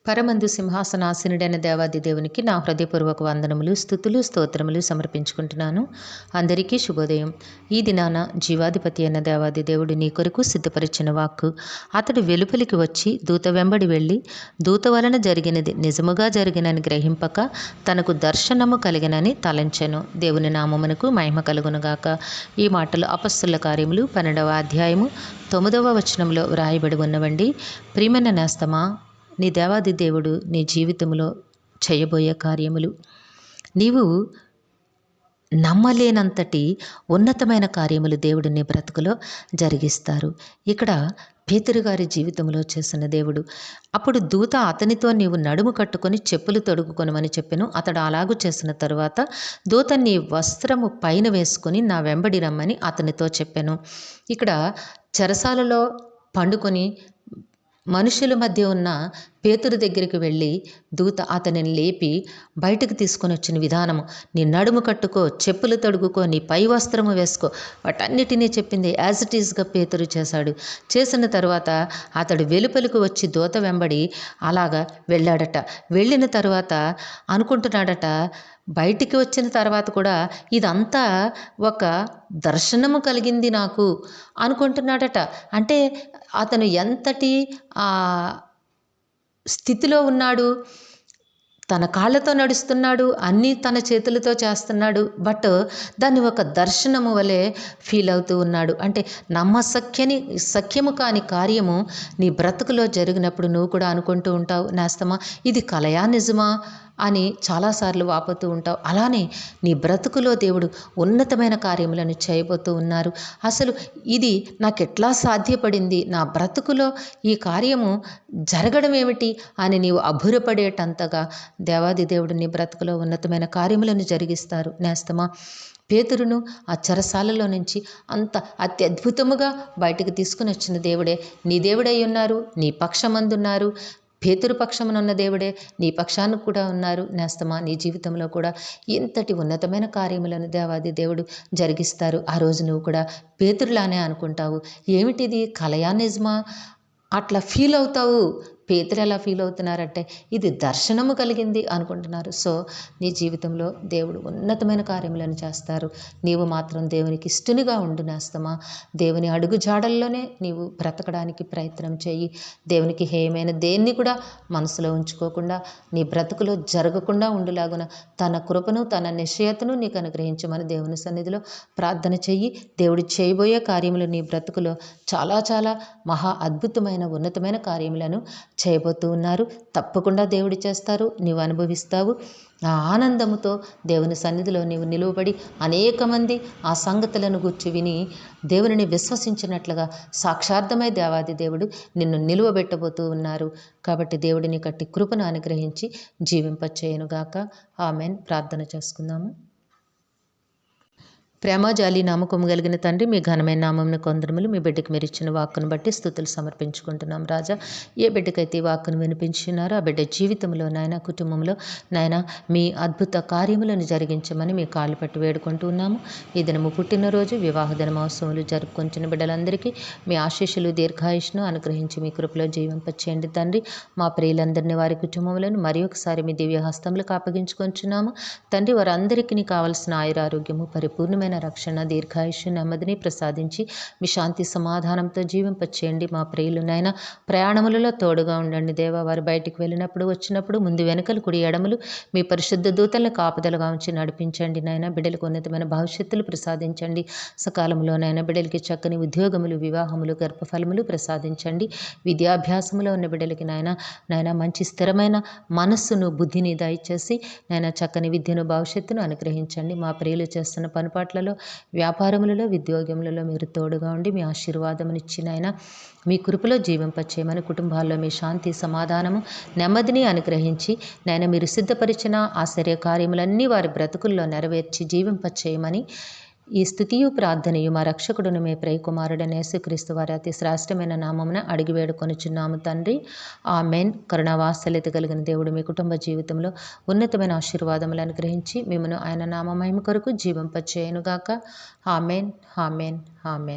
పరమందు సింహాసనాసీనుడైన దేవాది దేవునికి నా హృదయపూర్వక వందనములు, స్తుతులు, స్తోత్రములు సమర్పించుకుంటున్నాను. అందరికీ శుభోదయం. ఈ దినాన జీవాధిపతి అయిన దేవాది దేవుడు నీ కొరకు సిద్ధపరిచిన వాక్కు, అతడు వెలుపలికి వచ్చి దూత వెంబడి వెళ్ళి, దూత వలన జరిగినది నిజముగా జరిగినని గ్రహింపక తనకు దర్శనము కలిగినని తలంచెను. దేవుని నామమునకు మహిమ కలుగునుగాక. ఈ మాటలు అపొస్తలుల కార్యములు 12వ అధ్యాయము 9వ వచనంలో వ్రాయబడి ఉన్నవండి. ప్రియమైన నేస్తమా, నీ దేవాది దేవుడు నీ జీవితంలో చేయబోయే కార్యములు నీవు నమ్మలేనంతటి ఉన్నతమైన కార్యములు దేవుడు నీ బ్రతుకులో జరిగిస్తారు. ఇక్కడ పేతురు గారి జీవితంలో చేసిన దేవుడు, అప్పుడు దూత అతనితో నీవు నడుము కట్టుకొని చెప్పులు తొడుగుకొనమని చెప్పెను. అతడు అలాగూ చేసిన తరువాత దూత నీ వస్త్రము పైన వేసుకొని నా వెంబడి రమ్మని అతనితో చెప్పెను. ఇక్కడ చెరసాలలో పండుకొని మనుషుల మధ్య ఉన్న పేతురు దగ్గరికి వెళ్ళి దూత అతనిని లేపి బయటకు తీసుకొని వచ్చిన విధానము, నీ నడుము కట్టుకో, చెప్పులు తొడుగుకో, నీ పై వస్త్రము వేసుకో, వాటన్నిటినీ చెప్పింది. యాజ్ ఇట్ ఈస్గా పేతురు చేశాడు. చేసిన తర్వాత అతడు వెలుపలికి వచ్చి దూత వెంబడి అలాగా వెళ్ళాడట. వెళ్ళిన తర్వాత అనుకుంటున్నాడట, బయటికి వచ్చిన తర్వాత కూడా ఇదంతా ఒక దర్శనము కలిగింది నాకు అనుకుంటున్నాడట. అంటే అతను ఎంతటి స్థితిలో ఉన్నాడు, తన కాళ్ళతో నడుస్తున్నాడు, అన్నీ తన చేతులతో చేస్తున్నాడు. బట్ దాన్ని ఒక దర్శనము వలె ఫీల్ అవుతూ ఉన్నాడు. అంటే సఖ్యము కాని కార్యము నీ బ్రతుకులో జరిగినప్పుడు నువ్వు కూడా అనుకుంటూ ఉంటావు, నేస్తమా ఇది కలయా నిజమా అని చాలాసార్లు వాపోతూ ఉంటావు. అలానే నీ బ్రతుకులో దేవుడు ఉన్నతమైన కార్యములను చేయబోతూ ఉన్నారు. అసలు ఇది నాకెట్లా సాధ్యపడింది, నా బ్రతుకులో ఈ కార్యము జరగడం ఏమిటి అని నీవు అబ్బురపడేటంతగా దేవాది దేవుడు నీ బ్రతుకులో ఉన్నతమైన కార్యములను జరిగిస్తారు. నేస్తమా, పేతురును ఆ చెరసాలలో నుంచి అంత అత్యద్భుతముగా బయటకు తీసుకుని వచ్చిన దేవుడే నీ దేవుడై ఉన్నారు. నీ పక్షమందున్నారు. పేతురు పక్షమునున్న దేవుడే నీ పక్షానికి కూడా ఉన్నారు. నేస్తమా, నీ జీవితంలో కూడా ఇంతటి ఉన్నతమైన కార్యములను దేవాది దేవుడు జరిగిస్తారు. ఆ రోజు నువ్వు కూడా పేతురులానే అనుకుంటావు, ఏమిటిది కలయా నిజమా అట్లా ఫీల్ అవుతావు. పేతురు ఎలా ఫీల్ అవుతున్నారంటే ఇది దర్శనము కలిగింది అనుకుంటున్నారు. సో నీ జీవితంలో దేవుడు ఉన్నతమైన కార్యములను చేస్తారు. నీవు మాత్రం దేవునికి ఇష్టనిగా ఉండు నేస్తమా. దేవుని అడుగు జాడల్లోనే నీవు బ్రతకడానికి ప్రయత్నం చేయి. దేవునికి హేయమైన దేన్ని కూడా మనసులో ఉంచుకోకుండా నీ బ్రతుకులో జరగకుండా ఉండులాగున తన కృపను తన నిశ్చయతను నీకు అనుగ్రహించమని దేవుని సన్నిధిలో ప్రార్థన చెయ్యి. దేవుడు చేయబోయే కార్యములు నీ బ్రతుకులో చాలా చాలా మహా అద్భుతమైన ఉన్నతమైన కార్యములను చేయబోతూ ఉన్నారు. తప్పకుండా దేవుడు చేస్తారు. నీవు అనుభవిస్తావు. ఆ ఆనందముతో దేవుని సన్నిధిలో నీవు నిలువబడి అనేక మంది ఆ సంగతులను గూర్చి విని దేవునిని విశ్వసించినట్లుగా సాక్షార్థమై దేవాది దేవుడు నిన్ను నిలువబెట్టబోతూ ఉన్నారు. కాబట్టి దేవుడిని కట్టి కృపను అనుగ్రహించి జీవింపచేయునుగాక. ఆమెన్. ప్రార్థన చేసుకుందాము. ప్రేమ జాలి నమ్మకం కలిగిన తండ్రి, మీ ఘనమైన నామమును కొందరములు మీ బిడ్డకి మీరు ఇచ్చిన వాక్కును బట్టి స్తుతులు సమర్పించుకుంటున్నాం. రాజా, ఏ బిడ్డకైతే ఈ వాక్కును వినిపించినారో ఆ బిడ్డ జీవితంలో నాయన, కుటుంబంలో నాయన మీ అద్భుత కార్యములను జరిగించమని మీ కాళ్ళు పట్టి వేడుకుంటూ ఉన్నాము. ఈ దినము పుట్టినరోజు, వివాహ దినమోత్సవములు జరుపుకుంటున్న బిడ్డలందరికీ మీ ఆశీస్సులు దీర్ఘాయుష్ను అనుగ్రహించి మీ కృపలో జీవింపచేయండి తండ్రి. మా ప్రియులందరినీ, వారి కుటుంబములను మరి ఒకసారి మీ దివ్య హస్తములకు అప్పగించుకొంచున్నాము తండ్రి. వారందరికీ కావలసిన ఆయురారోగ్యము, పరిపూర్ణమైన రక్షణ, దీర్ఘాయుష్య, నెమ్మదిని ప్రసాదించి మీ శాంతి సమాధానంతో జీవింపచేయండి. మా ప్రియులు నాయన ప్రయాణములలో తోడుగా ఉండండి దేవా. వారు బయటికి వెళ్ళినప్పుడు వచ్చినప్పుడు ముందు వెనుకలు కుడి ఎడములు మీ పరిశుద్ధ దూతలను కాపుదలుగా ఉంచి నడిపించండి నాయన. బిడ్డలకు ఉన్నతమైన భవిష్యత్తులు ప్రసాదించండి. సకాలంలో నాయన బిడ్డలకి చక్కని ఉద్యోగములు, వివాహములు, గర్భఫలములు ప్రసాదించండి. విద్యాభ్యాసములో ఉన్న బిడ్డలకి నాయన మంచి స్థిరమైన మనస్సును, బుద్ధిని దయచేసి నాయన చక్కని విద్యను, భవిష్యత్తును అనుగ్రహించండి. మా ప్రియులు చేస్తున్న పనిపాట్లలో, వ్యాపారములలో, ఉద్యోగములలో మీరు తోడుగా ఉండి మీ ఆశీర్వాదమునిచ్చి నాయన మీ కృపలో జీవింపచేయమని, కుటుంబాల్లో మీ శాంతి, సమాధానము, నెమ్మదిని అనుగ్రహించి నాయన మీరు సిద్ధపరిచిన ఆశ్చర్య కార్యములన్నీ వారి బ్రతుకుల్లో నెరవేర్చి జీవింపచేయమని ఈ స్తుతియు ప్రార్థనయు మా రక్షకుడును మీ ప్రియకుమారుడైన యేసుక్రీస్తు వారి అతి శ్రేష్టమైన నామమున అడిగి వేడుకొనుచున్నాము తండ్రి. ఆమెన్. కరుణావాత్సల్యత కలిగిన దేవుడు మీ కుటుంబ జీవితంలో ఉన్నతమైన ఆశీర్వాదములు అనుగ్రహించి మిమ్మను ఆయన నామ మహిమ కొరకు జీవింపచేయునుగాక. ఆమెన్. ఆమెన్. ఆమెన్.